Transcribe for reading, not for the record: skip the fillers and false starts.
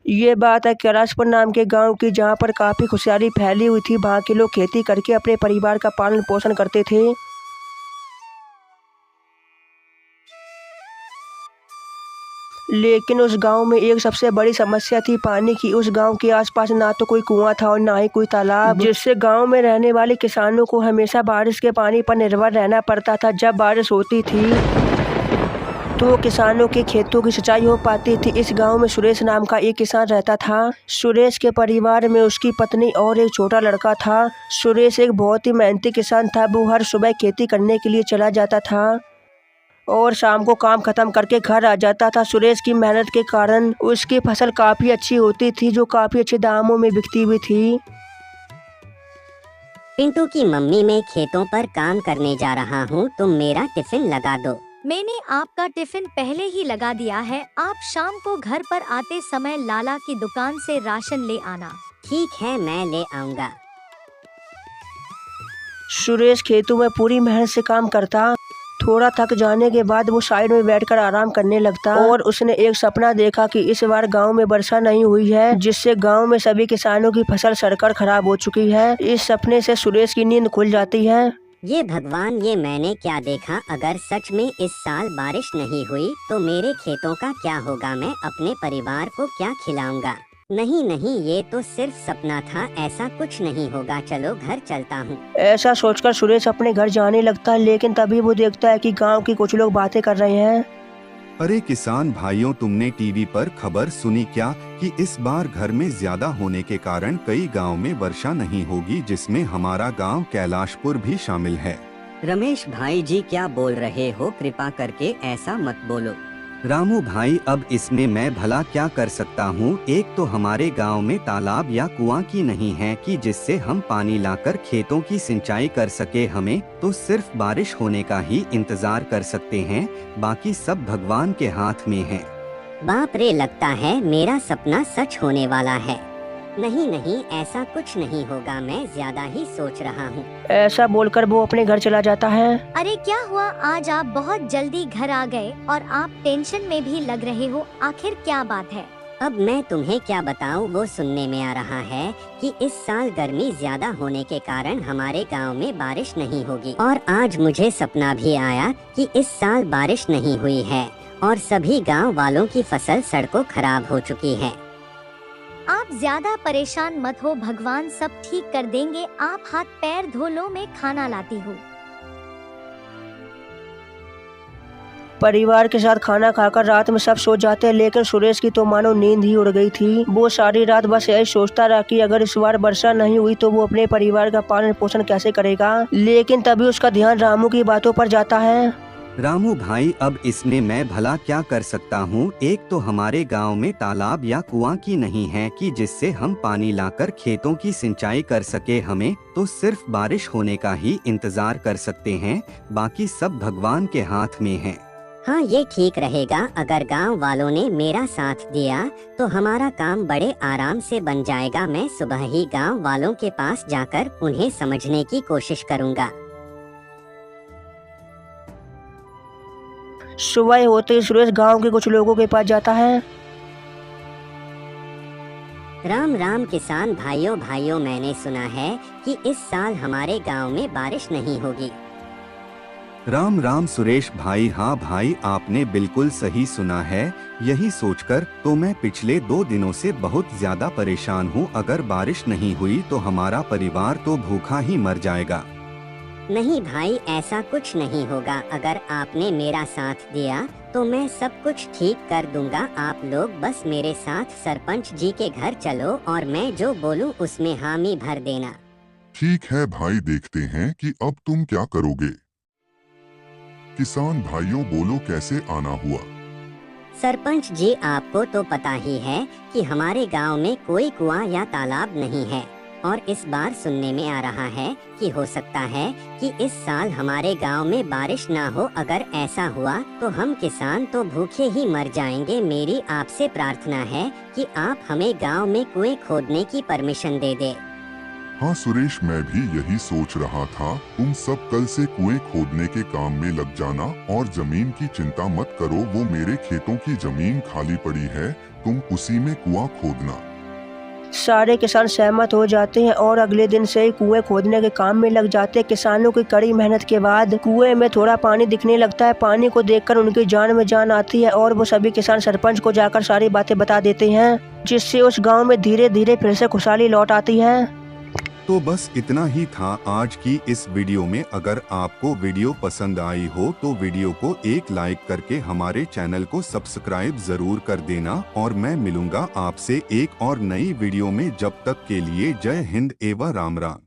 ये बात है कैलाशपुर नाम के गांव की, जहां पर काफ़ी खुशहाली फैली हुई थी। वहां के लोग खेती करके अपने परिवार का पालन पोषण करते थे। लेकिन उस गांव में एक सबसे बड़ी समस्या थी पानी की। उस गांव के आसपास ना तो कोई कुआं था और ना ही कोई तालाब, जिससे गांव में रहने वाले किसानों को हमेशा बारिश के पानी पर निर्भर रहना पड़ता था। जब बारिश होती थी तो किसानों के खेतों की सिंचाई हो पाती थी। इस गांव में सुरेश नाम का एक किसान रहता था। सुरेश के परिवार में उसकी पत्नी और एक छोटा लड़का था। सुरेश एक बहुत ही मेहनती किसान था। वो हर सुबह खेती करने के लिए चला जाता था और शाम को काम खत्म करके घर आ जाता था। सुरेश की मेहनत के कारण उसकी फसल काफी अच्छी होती थी, जो काफी अच्छे दामों में बिकती भी थी। पिंटू की मम्मी, मैं खेतों पर काम करने जा रहा हूँ, तुम मेरा टिफिन लगा दो। मैंने आपका टिफिन पहले ही लगा दिया है। आप शाम को घर पर आते समय लाला की दुकान से राशन ले आना। ठीक है, मैं ले आऊँगा। सुरेश खेतों में पूरी मेहनत से काम करता। थोड़ा थक जाने के बाद वो साइड में बैठकर आराम करने लगता और उसने एक सपना देखा कि इस बार गांव में वर्षा नहीं हुई है, जिससे गांव में सभी किसानों की फसल सड़कर खराब हो चुकी है। इस सपने से सुरेश की नींद खुल जाती है। ये भगवान, ये मैंने क्या देखा? अगर सच में इस साल बारिश नहीं हुई तो मेरे खेतों का क्या होगा? मैं अपने परिवार को क्या खिलाऊंगा? नहीं नहीं, ये तो सिर्फ सपना था, ऐसा कुछ नहीं होगा। चलो घर चलता हूँ। ऐसा सोचकर सुरेश अपने घर जाने लगता है, लेकिन तभी वो देखता है कि गांव के कुछ लोग बातें कर रहे हैं। अरे किसान भाइयों, तुमने टीवी पर खबर सुनी क्या कि इस बार घर में ज्यादा होने के कारण कई गांव में वर्षा नहीं होगी, जिसमें हमारा गांव कैलाशपुर भी शामिल है। रमेश भाई जी, क्या बोल रहे हो? कृपा करके ऐसा मत बोलो। रामू भाई, अब इसमें मैं भला क्या कर सकता हूँ? एक तो हमारे गांव में तालाब या कुआं की नहीं है कि जिससे हम पानी लाकर खेतों की सिंचाई कर सके। हमें तो सिर्फ बारिश होने का ही इंतजार कर सकते हैं, बाकी सब भगवान के हाथ में है। बाप रे, लगता है मेरा सपना सच होने वाला है। नहीं नहीं, ऐसा कुछ नहीं होगा, मैं ज्यादा ही सोच रहा हूँ। ऐसा बोलकर वो अपने घर चला जाता है। अरे क्या हुआ, आज आप बहुत जल्दी घर आ गए और आप टेंशन में भी लग रहे हो। आखिर क्या बात है? अब मैं तुम्हें क्या बताऊं, वो सुनने में आ रहा है कि इस साल गर्मी ज्यादा होने के कारण हमारे गांव में बारिश नहीं होगी। और आज मुझे सपना भी आया कि इस साल बारिश नहीं हुई है और सभी गांव वालों की फसल सड़कों खराब हो चुकी है। आप ज्यादा परेशान मत हो, भगवान सब ठीक कर देंगे। आप हाथ पैर धो लो, मैं खाना लाती हूँ। परिवार के साथ खाना खाकर रात में सब सो जाते हैं, लेकिन सुरेश की तो मानो नींद ही उड़ गई थी। वो सारी रात बस यही सोचता रहा कि अगर इस बार वर्षा नहीं हुई तो वो अपने परिवार का पालन पोषण कैसे करेगा। लेकिन तभी उसका ध्यान रामू की बातों पर जाता है। रामू भाई, अब इसमें मैं भला क्या कर सकता हूँ? एक तो हमारे गांव में तालाब या कुआं की नहीं है कि जिससे हम पानी लाकर खेतों की सिंचाई कर सके। हमें तो सिर्फ बारिश होने का ही इंतजार कर सकते हैं, बाकी सब भगवान के हाथ में है। हाँ, ये ठीक रहेगा। अगर गांव वालों ने मेरा साथ दिया तो हमारा काम बड़े आराम से बन जाएगा। मैं सुबह ही गांव वालों के पास जाकर उन्हें समझने की कोशिश करूँगा। सुबह होते ही सुरेश गांव के कुछ लोगों के पास जाता है। राम राम किसान भाइयों, मैंने सुना है कि इस साल हमारे गांव में बारिश नहीं होगी। राम राम सुरेश भाई। हाँ भाई, आपने बिल्कुल सही सुना है। यही सोचकर तो मैं पिछले 2 दिनों से बहुत ज्यादा परेशान हूँ। अगर बारिश नहीं हुई तो हमारा परिवार तो भूखा ही मर जाएगा। नहीं भाई, ऐसा कुछ नहीं होगा। अगर आपने मेरा साथ दिया तो मैं सब कुछ ठीक कर दूंगा। आप लोग बस मेरे साथ सरपंच जी के घर चलो और मैं जो बोलूं उसमें हामी भर देना। ठीक है भाई, देखते हैं कि अब तुम क्या करोगे। किसान भाइयों, बोलो कैसे आना हुआ? सरपंच जी, आपको तो पता ही है कि हमारे गांव में कोई कुआं या तालाब नहीं है और इस बार सुनने में आ रहा है कि हो सकता है कि इस साल हमारे गांव में बारिश ना हो। अगर ऐसा हुआ तो हम किसान तो भूखे ही मर जाएंगे। मेरी आपसे प्रार्थना है कि आप हमें गांव में कुएं खोदने की परमिशन दे दे। हाँ सुरेश, मैं भी यही सोच रहा था। तुम सब कल से कुएं खोदने के काम में लग जाना और जमीन की चिंता मत करो। वो मेरे खेतों की जमीन खाली पड़ी है तुम उसी में कुआं खोदना। सारे किसान सहमत हो जाते हैं और अगले दिन से ही कुएं खोदने के काम में लग जाते हैं। किसानों की कड़ी मेहनत के बाद कुएं में थोड़ा पानी दिखने लगता है। पानी को देखकर उनकी जान में जान आती है और वो सभी किसान सरपंच को जाकर सारी बातें बता देते हैं, जिससे उस गांव में धीरे धीरे फिर से खुशहाली लौट आती है। तो बस इतना ही था आज की इस वीडियो में। अगर आपको वीडियो पसंद आई हो तो वीडियो को एक लाइक करके हमारे चैनल को सब्सक्राइब जरूर कर देना और मैं मिलूंगा आपसे एक और नई वीडियो में। जब तक के लिए जय हिंद एवं राम राम।